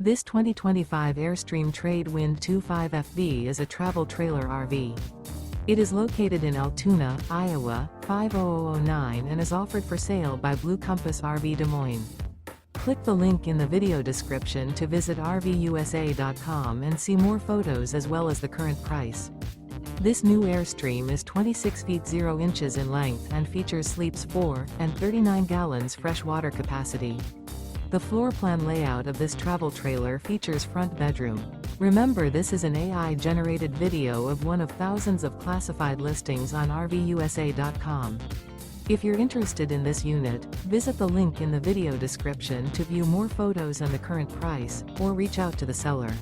This 2025 Airstream Trade Wind 25FB is a travel trailer RV. It is located in Altoona, Iowa, 50009 and is offered for sale by Blue Compass RV Des Moines. Click the link in the video description to visit RVUSA.com and see more photos as well as the current price. This new Airstream is 26 feet 0 inches in length and features sleeps 4 and 39 gallons fresh water capacity. The floor plan layout of this travel trailer features front bedroom. Remember, this is an AI-generated video of one of thousands of classified listings on RVUSA.com. If you're interested in this unit, visit the link in the video description to view more photos and the current price, or reach out to the seller.